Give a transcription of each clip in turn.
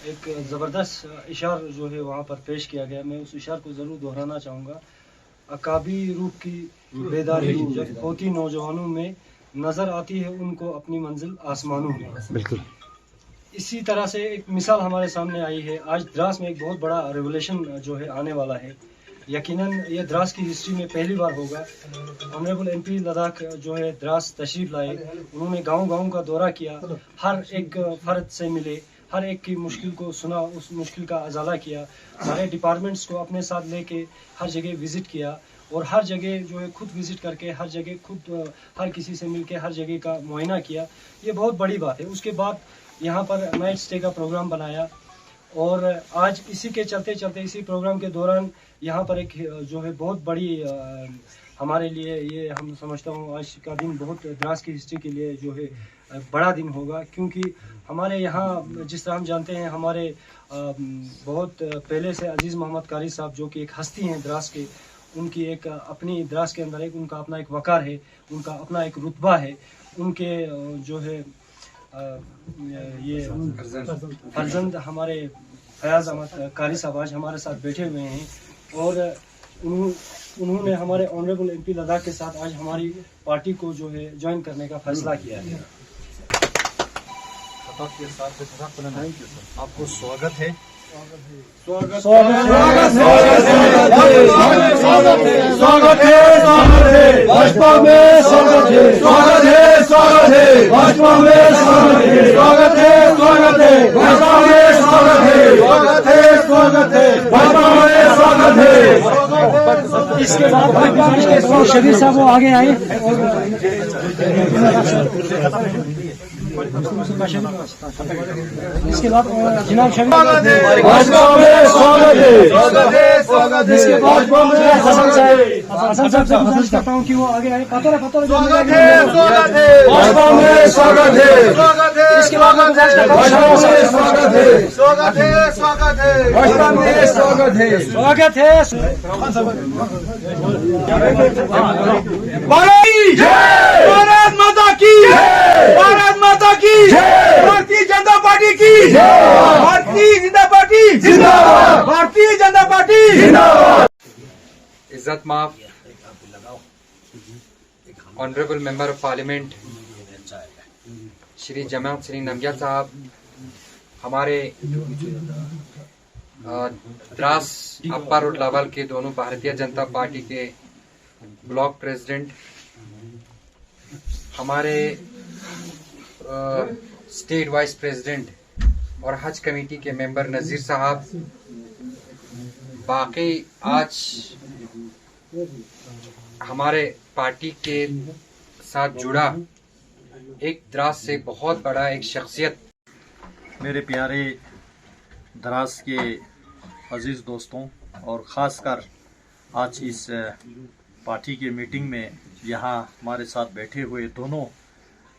एक ज़बरदस्त इशार जो है वहाँ पर पेश किया गया। मैं उस इशार को ज़रूर दोहराना चाहूँगा। अकाबी रूह की बेदारी जब होती नौजवानों में, नज़र आती है उनको अपनी मंजिल आसमानों में। बिल्कुल इसी तरह से एक मिसाल हमारे सामने आई है। आज द्रास में एक बहुत बड़ा रेवोल्यूशन जो है आने वाला है। यकीनन ये द्रास की हिस्ट्री में पहली बार होगा। ऑनरेबल एमपी लद्दाख जो है द्रास तशरीफ लाए, उन्होंने गांव-गांव का दौरा किया, हर एक फर्द से मिले, हर एक की मुश्किल को सुना, उस मुश्किल का अजाला किया, सारे डिपार्टमेंट्स को अपने साथ लेके हर जगह विजिट किया और हर जगह जो है खुद विजिट करके हर जगह खुद हर किसी से मिलके हर जगह का मुआयना किया। ये बहुत बड़ी बात है। उसके बाद यहाँ पर नाइट स्टे का प्रोग्राम बनाया और आज इसी के चलते चलते इसी प्रोग्राम के दौरान यहाँ पर एक जो है बहुत बड़ी हमारे लिए ये हम समझता हूँ आज का दिन बहुत द्रास की हिस्ट्री के लिए जो है बड़ा दिन होगा। क्योंकि हमारे यहाँ जिस तरह हम जानते हैं हमारे बहुत पहले से अजीज़ मोहम्मद कारी साहब जो कि एक हस्ती हैं द्रास के, उनकी एक अपनी द्रास के अंदर एक उनका अपना एक वक़ार है, उनका अपना एक रुतबा है। उनके जो है ये फर्जंद हमारे फयाज अहमद कारी साहब आज हमारे साथ बैठे हुए हैं और उन्होंने हमारे ऑनरेबल एमपी लद्दाख के साथ आज हमारी पार्टी को जो है ज्वाइन करने का फैसला किया है। आपको स्वागत है। स्वागत है भाजपा में, स्वागत है भाजपा में, स्वागत है भाजपा में, स्वागत है भाजपा में, स्वागत है। इसके बाद शबीर साहब वो आगे आए। इसके बाद जनाब शबीर भाजपा में, स्वागत है इसके बाद भाजपा में, हसन साहब से गुजारिश करता हूँ कि वो आगे आए। पता स्वागत है भाजपा में, स्वागत है इसके बाद मैं गुजारिश करता हूँ स्वागत है भाजपा में, स्वागत है स्वागत है। भारत माता की, भारत माता की, भारतीय जनता पार्टी की, भारतीय जनता पार्टी जिंदाबाद, भारतीय जनता पार्टी जिंदाबाद। इज्जत माफ honourable member of parliament Shri Jamat Singh नमगिया साहब, हमारे द्रास अपर और लावल के दोनों भारतीय जनता पार्टी के ब्लॉक प्रेसिडेंट, हमारे स्टेट वाइस प्रेसिडेंट और हज कमेटी के मेंबर नज़ीर साहब, बाकी आज हमारे पार्टी के साथ जुड़ा एक द्रास से बहुत बड़ा एक शख्सियत, मेरे प्यारे द्रास के अजीज़ दोस्तों और ख़ासकर आज इस पार्टी के मीटिंग में यहाँ हमारे साथ बैठे हुए दोनों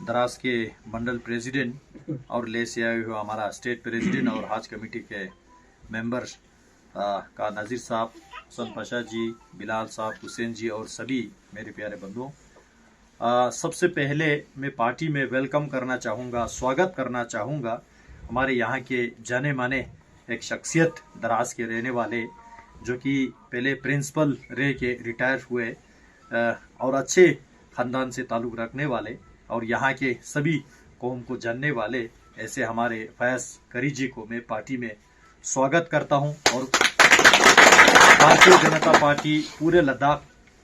द्रास के मंडल प्रेसिडेंट और ले से आए हुए हमारा स्टेट प्रेसिडेंट और हज कमेटी के मेंबर का नज़ीर साहब, हसन पाशा जी, बिलाल साहब, हुसैन जी और सभी मेरे प्यारे बंधुओं, सबसे पहले मैं पार्टी में वेलकम करना चाहूँगा, स्वागत करना चाहूँगा हमारे यहाँ के जाने माने एक शख्सियत द्रास के रहने वाले, जो कि पहले प्रिंसिपल रह के रिटायर हुए और अच्छे ख़ानदान से ताल्लुक़ रखने वाले और यहाँ के सभी कौम को जानने वाले ऐसे हमारे फयाज करी जी को मैं पार्टी में स्वागत करता हूँ। और भारतीय जनता पार्टी पूरे लद्दाख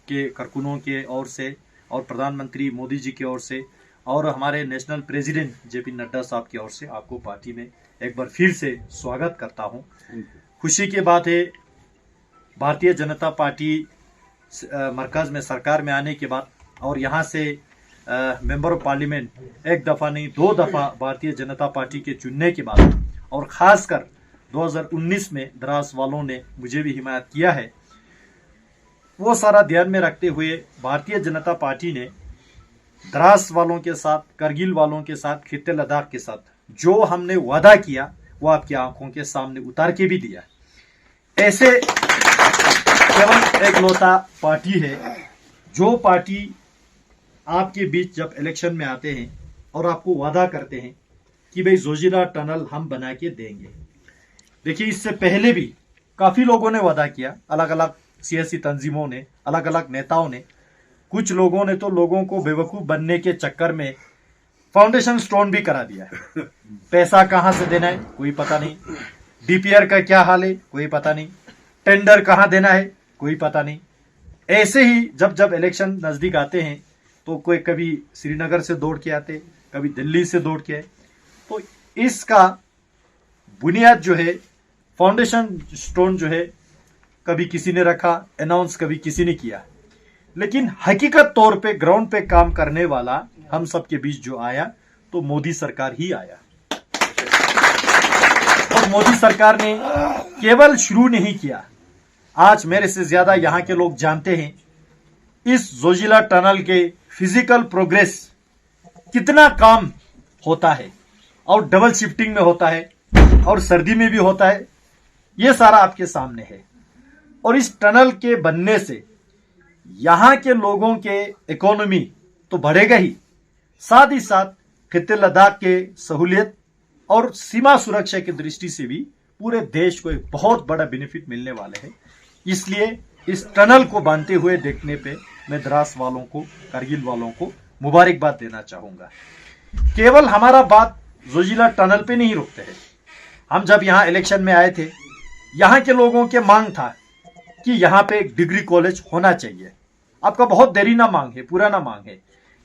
के कारकुनों के ओर से और प्रधानमंत्री मोदी जी की ओर से और हमारे नेशनल प्रेसिडेंट जेपी नड्डा साहब की ओर से आपको पार्टी में एक बार फिर से स्वागत करता हूं। खुशी की बात है, भारतीय जनता पार्टी मरकज़ में सरकार में आने के बाद और यहाँ से मेंबर ऑफ पार्लियामेंट एक दफ़ा नहीं 2 दफ़ा भारतीय जनता पार्टी के चुनने के बाद और ख़ासकर 2019 में द्रास वालों ने मुझे भी हिमायत किया है, वो सारा ध्यान में रखते हुए भारतीय जनता पार्टी ने द्रास वालों के साथ, करगिल वालों के साथ, खित्ते लद्दाख के साथ जो हमने वादा किया वो आपकी आंखों के सामने उतार के भी दिया। ऐसे केवल एक लौता पार्टी है जो पार्टी आपके बीच जब इलेक्शन में आते हैं और आपको वादा करते हैं कि भाई जोजिला टनल हम बना के देंगे, देखिए, इससे पहले भी काफी लोगों ने वादा किया, अलग अलग सियासी तंजीमों ने, अलग अलग नेताओं ने। कुछ लोगों ने तो लोगों को बेवकूफ बनने के चक्कर में फाउंडेशन स्टोन भी करा दिया है। पैसा कहां से देना है कोई पता नहीं, डीपीआर का क्या हाल है कोई पता नहीं, टेंडर कहां देना है कोई पता नहीं। ऐसे ही जब जब इलेक्शन नजदीक आते हैं तो कोई कभी श्रीनगर से दौड़ के आते, कभी दिल्ली से दौड़ के आए। तो इसका बुनियाद जो है, फाउंडेशन स्टोन जो है, कभी किसी ने रखा, अनाउंस कभी किसी ने किया, लेकिन हकीकत तौर पे ग्राउंड पे काम करने वाला हम सबके बीच जो आया तो मोदी सरकार ही आया। और मोदी सरकार ने केवल शुरू नहीं किया, आज मेरे से ज्यादा यहाँ के लोग जानते हैं इस जोजिला टनल के फिजिकल प्रोग्रेस कितना काम होता है, और डबल शिफ्टिंग में होता है और सर्दी में भी होता है, ये सारा आपके सामने है। और इस टनल के बनने से यहां के लोगों के इकोनॉमी तो बढ़ेगा ही, साथ ही साथ खित्ते लद्दाख के सहूलियत और सीमा सुरक्षा की दृष्टि से भी पूरे देश को एक बहुत बड़ा बेनिफिट मिलने वाले हैं। इसलिए इस टनल को बनते हुए देखने पे मैं द्रास वालों को, करगिल वालों को मुबारकबाद देना चाहूंगा। केवल हमारा बात जोजिला टनल पे नहीं रुकते हैं। हम जब यहाँ इलेक्शन में आए थे, यहाँ के लोगों के मांग था कि यहाँ पे एक डिग्री कॉलेज होना चाहिए। आपका बहुत देरीना मांग है, पुराना मांग है।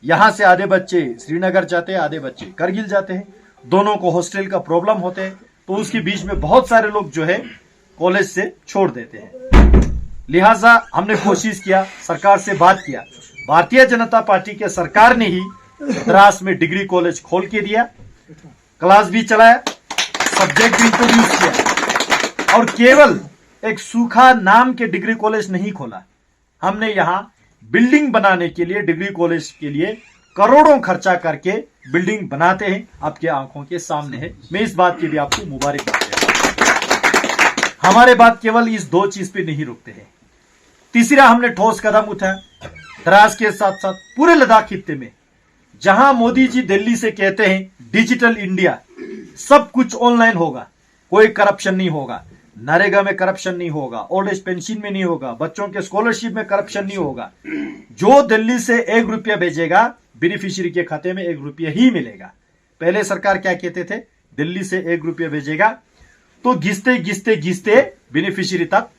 यहाँ से आधे बच्चे श्रीनगर जाते हैं, आधे बच्चे करगिल जाते हैं, दोनों को हॉस्टल का प्रॉब्लम होते हैं, तो उसके बीच में बहुत सारे लोग जो है कॉलेज से छोड़ देते हैं। लिहाजा हमने कोशिश किया, सरकार से बात किया, भारतीय जनता पार्टी के सरकार ने ही द्रास में डिग्री कॉलेज खोल के दिया, क्लास भी चलाया, सब्जेक्ट भी इंट्रोड्यूस किया। और केवल एक सूखा नाम के डिग्री कॉलेज नहीं खोला, हमने यहाँ बिल्डिंग बनाने के लिए, डिग्री कॉलेज के लिए करोड़ों खर्चा करके बिल्डिंग बनाते हैं, आपके आंखों के सामने है। मैं इस बात की भी आपको मुबारकबाद देता हूं। हमारे बात केवल इस दो चीज पे नहीं रुकते हैं। तीसरा, हमने ठोस कदम उठाया द्रास के साथ साथ पूरे लद्दाख खित्ते में, जहां मोदी जी दिल्ली से कहते हैं डिजिटल इंडिया, सब कुछ ऑनलाइन होगा, कोई करप्शन नहीं होगा, नरेगा में करप्शन नहीं होगा, ओल्ड एज पेंशन में नहीं होगा, बच्चों के स्कॉलरशिप में करप्शन नहीं होगा। जो दिल्ली से 1 रुपया भेजेगा बेनिफिशियरी के खाते में 1 रुपया ही मिलेगा। पहले सरकार क्या कहते थे, दिल्ली से 1 रुपया भेजेगा तो घिसते घिसते घिसते बेनिफिशियरी तक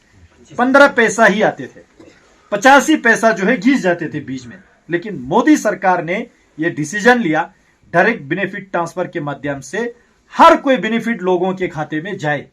15 पैसा ही आते थे, 85 पैसा जो है घिस जाते थे बीच में। लेकिन मोदी सरकार ने यह डिसीजन लिया, डायरेक्ट बेनिफिट ट्रांसफर के माध्यम से हर कोई बेनिफिट लोगों के खाते में जाए।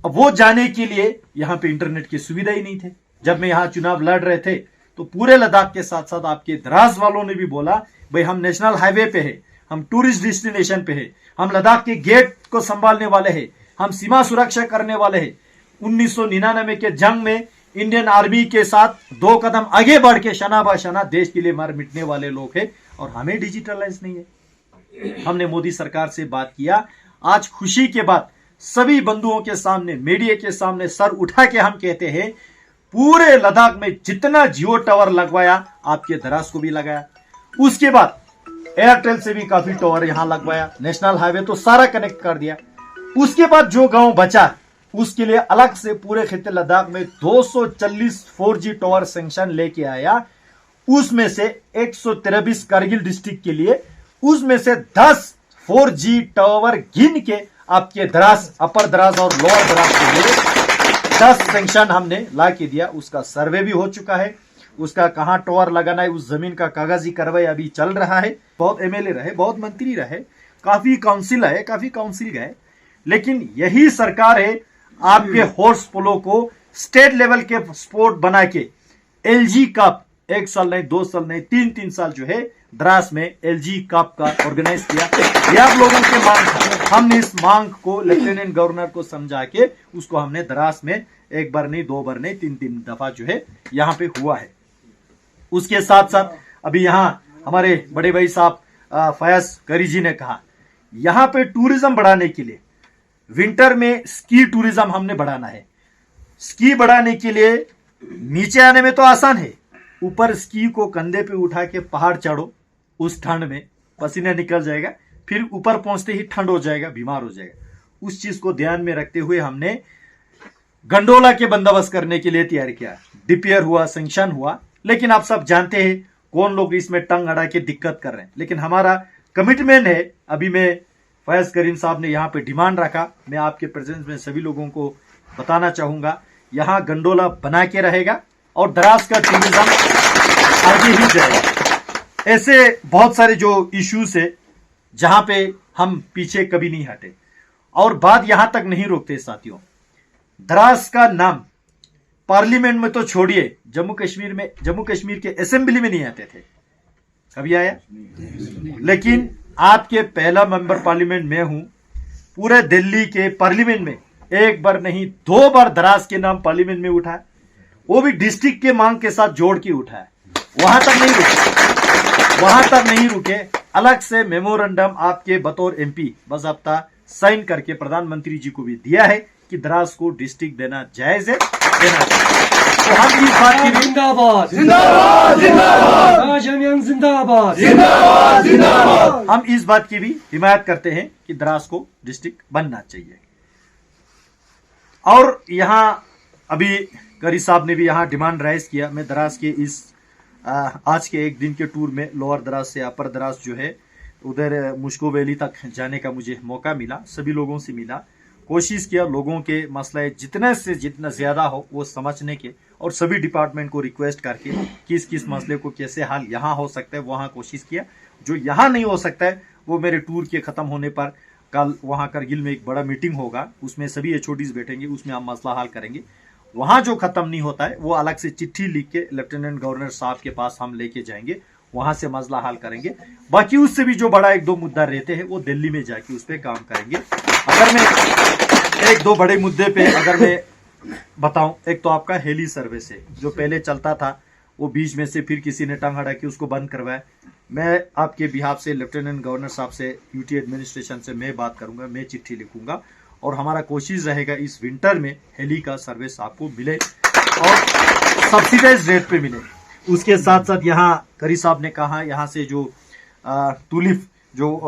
अब वो जाने के लिए यहां पे इंटरनेट की सुविधा ही नहीं थे। जब मैं यहां चुनाव लड़ रहे थे तो पूरे लद्दाख के साथ साथ आपके द्रास वालों ने भी बोला, भाई हम नेशनल हाईवे पे है, हम टूरिस्ट डेस्टिनेशन पे है, हम लद्दाख के गेट को संभालने वाले हैं, हम सीमा सुरक्षा करने वाले हैं। 1999 के जंग में इंडियन आर्मी के साथ 2 कदम आगे बढ़ के शना बशना देश के लिए मर मिटने वाले लोग हैं, और हमें डिजिटलाइज नहीं है। हमने मोदी सरकार से बात किया। आज खुशी के बाद सभी बंधुओं के सामने, मीडिया के सामने सर उठा के हम कहते हैं, पूरे लद्दाख में जितना जियो टावर लगवाया आपके द्रास को भी लगाया। उसके बाद एयरटेल से भी काफी टावर यहां लगवाया, नेशनल हाईवे तो सारा कनेक्ट कर दिया। उसके बाद जो गांव बचा उसके लिए अलग से पूरे खित्ते लद्दाख में 240 4G टावर सैंक्शन लेके आया। उसमें से 123 करगिल डिस्ट्रिक्ट के लिए, उसमें से 10 4G टावर गिन के आपके द्रास, अपर द्रास और लोअर द्रास के लिए 10 सैंक्शन हमने ला के दिया। उसका सर्वे भी हो चुका है, उसका कहां टावर लगाना है उस जमीन का कागजी कार्रवाई अभी चल रहा है। बहुत एमएलए रहे, बहुत मंत्री रहे, काफी काउंसिल आए, काफी काउंसिल गए, लेकिन यही सरकार है आपके हॉर्स पोलो को स्टेट लेवल के स्पोर्ट बना के एलजी कप 1 साल नहीं, 2 साल नहीं, 3 साल जो है द्रास में एलजी कप का ऑर्गेनाइज किया। यह आप लोगों के मांग था। हमने इस मांग को लेफ्टिनेंट गवर्नर को समझा के उसको हमने द्रास में 1 बार नहीं, 2 बार नहीं, 3 दफा जो है यहाँ पे हुआ है। उसके साथ साथ अभी यहाँ हमारे बड़े भाई साहब फयाज करी जी ने कहा, यहाँ पे टूरिज्म बढ़ाने के लिए विंटर में स्की टूरिज्म हमने बढ़ाना है। स्की बढ़ाने के लिए नीचे आने में तो आसान है, ऊपर स्की को कंधे पे उठा के पहाड़ चढ़ो, उस ठंड में पसीना निकल जाएगा, फिर ऊपर पहुंचते ही ठंड हो जाएगा, बीमार हो जाएगा। उस चीज को ध्यान में रखते हुए हमने गंडोला के बंदोबस्त करने के लिए तैयार किया। डिपियर हुआ, सैंक्शन हुआ, लेकिन आप सब जानते हैं कौन लोग इसमें टंग अड़ा के दिक्कत कर रहे हैं। लेकिन हमारा कमिटमेंट है, अभी मैं फैज करीम साहब ने यहाँ पे डिमांड रखा, मैं आपके प्रेजेंस में सभी लोगों को बताना चाहूंगा, यहाँ गंडोला बना के रहेगा और द्रास का टूरिज्म आगे ही जाएगा। ऐसे बहुत सारे जो इश्यूज है जहां पे हम पीछे कभी नहीं हटे। और बात यहां तक नहीं रोकते साथियों, द्रास का नाम पार्लियामेंट में तो छोड़िए, जम्मू कश्मीर के असेंबली में नहीं आते थे, कभी आया? लेकिन आपके पहला मेंबर पार्लियामेंट में हूं, पूरे दिल्ली के पार्लियामेंट में एक बार नहीं 2 बार द्रास के नाम पार्लियामेंट में उठा है, वो भी डिस्ट्रिक्ट के मांग के साथ जोड़ के उठा है। वहां तक नहीं रुके, अलग से मेमोरेंडम आपके बतौर एमपी बाज़ाब्ता साइन करके प्रधानमंत्री जी को भी दिया है कि द्रास को डिस्ट्रिक्ट देना जायज है, देना चाहिए। तो हम इस बात की जिंदाबाद हम इस बात की भी हिमायत करते हैं कि द्रास को डिस्ट्रिक्ट बनना चाहिए। और यहाँ अभी करी साहब ने भी यहाँ डिमांड राइज किया। मैं द्रास के इस आज के एक दिन के टूर में लोअर द्रास से अपर द्रास जो है उधर मुश्को वैली तक जाने का मुझे मौका मिला, सभी लोगों से मिला, कोशिश किया लोगों के मसले जितने से जितना ज्यादा हो वो समझने के, और सभी डिपार्टमेंट को रिक्वेस्ट करके किस किस मसले को कैसे हल यहाँ हो सकता है वहाँ कोशिश किया। जो यहाँ नहीं हो सकता है वो मेरे टूर के खत्म होने पर कल वहाँ करगिल में एक बड़ा मीटिंग होगा, उसमें सभी HODs बैठेंगे, उसमें हम मसला हल करेंगे। वहाँ जो खत्म नहीं होता है वो अलग से चिट्ठी लिख के लेफ्टिनेंट गवर्नर साहब के पास हम लेके जाएंगे, वहां से मसला हल करेंगे। बाकी उससे भी जो बड़ा 1-2 मुद्दा रहते हैं वो दिल्ली में जाके उस पर काम करेंगे। अगर मैं 1-2 बड़े मुद्दे पे अगर मैं बताऊं, एक तो आपका हेली सर्विस है जो पहले चलता था, वो बीच में से फिर किसी ने टंग अड़ा के उसको बंद करवाया। मैं आपके बिहाफ से लेफ्टिनेंट गवर्नर साहब से, यूटी एडमिनिस्ट्रेशन से मैं बात करूंगा, मैं चिट्ठी लिखूंगा और हमारा कोशिश रहेगा इस विंटर में हेली का सर्विस आपको मिले और सब्सिडाइज रेट पे मिले। उसके साथ साथ यहाँ करी साहब ने कहा यहाँ से जो टूलिप जो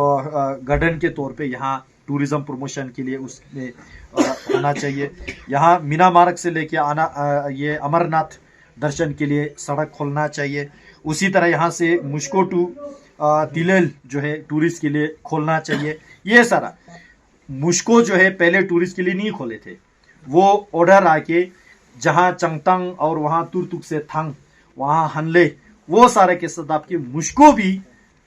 गार्डन के तौर पे यहाँ टूरिज्म प्रमोशन के लिए उसमें होना चाहिए। यहाँ मीना मार्ग से लेके आना ये अमरनाथ दर्शन के लिए सड़क खोलना चाहिए। उसी तरह यहाँ से मुश्को टू तिलेल जो है टूरिस्ट के लिए खोलना चाहिए। ये सारा मुश्को जो है पहले टूरिस्ट के लिए नहीं खोले थे, वो ऑर्डर आके जहाँ चंगतंग और वहाँ तुरतुक से थंग वहाँ हनले वो सारे के साथ आपके मुश्को भी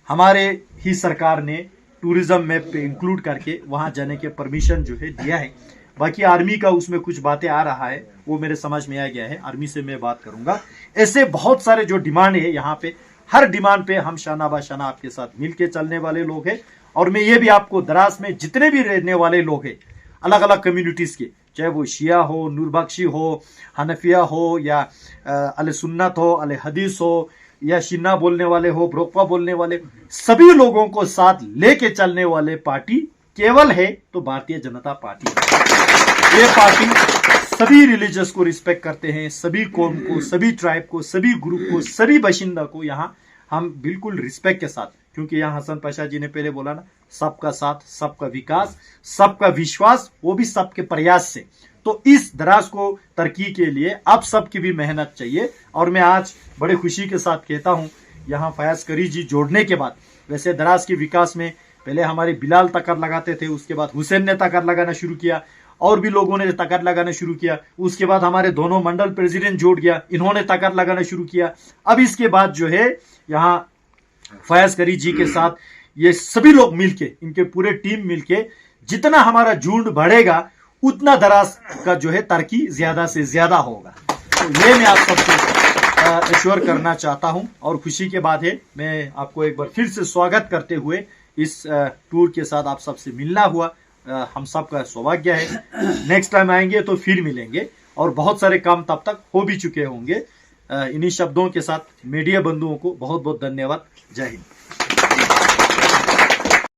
हमारे ही सरकार ने टूरिज्म में इंक्लूड करके वहाँ जाने के परमिशन जो है दिया है। बाकी आर्मी का उसमें कुछ बातें आ रहा है, वो मेरे समझ में आ गया है, आर्मी से मैं बात करूंगा। ऐसे बहुत सारे जो डिमांड है यहाँ पे, हर डिमांड पे हम शाना बाशाना आपके साथ मिलके चलने वाले लोग हैं। और मैं ये भी आपको द्रास में जितने भी रहने वाले लोग हैं अलग अलग कम्युनिटीज के, चाहे वो शिया हो, नूरबख्शी हो, हनफिया हो या अल सुन्नत हो, अल हदीस हो या शिन्ना बोलने वाले हो, ब्रोकवा बोलने वाले, सभी लोगों को साथ लेके चलने वाले पार्टी केवल है तो भारतीय जनता पार्टी है। ये पार्टी सभी रिलीजियस को रिस्पेक्ट करते हैं, सभी कौम को, सभी ट्राइब को, सभी ग्रुप को, सभी बाशिंदा को यहाँ हम बिल्कुल रिस्पेक्ट के साथ, क्योंकि यहाँ हसन पाशा जी ने पहले बोला ना, सबका साथ, सबका विकास, सबका विश्वास, वो भी सबके प्रयास से। तो इस द्रास को तरक्की के लिए आप सबकी भी मेहनत चाहिए। और मैं आज बड़े खुशी के साथ कहता हूँ, यहाँ फयाज करी जी जोड़ने के बाद, वैसे द्रास के विकास में पहले हमारे बिलाल तकर लगाते थे, उसके बाद हुसैन ने तकर लगाना शुरू किया, और भी लोगों ने तकर लगाना शुरू किया। उसके बाद हमारे दोनों मंडल प्रेसिडेंट जोड़ गया, इन्होंने तकर लगाना शुरू किया। अब इसके बाद जो है यहाँ फयाज करी जी के साथ ये सभी लोग मिलके, इनके पूरे टीम मिलके, जितना हमारा झुंड बढ़ेगा उतना द्रास का जो है तरक्की ज्यादा से ज्यादा होगा। तो ये मैं आप सबको एश्योर करना चाहता हूं। और खुशी के बाद है, मैं आपको एक बार फिर से स्वागत करते हुए इस टूर के साथ आप सबसे मिलना हुआ हम सबका सौभाग्य है। नेक्स्ट टाइम आएंगे तो फिर मिलेंगे और बहुत सारे काम तब तक हो भी चुके होंगे। इन्हीं शब्दों के साथ मीडिया बंधुओं को बहुत बहुत धन्यवाद। जय हिंद।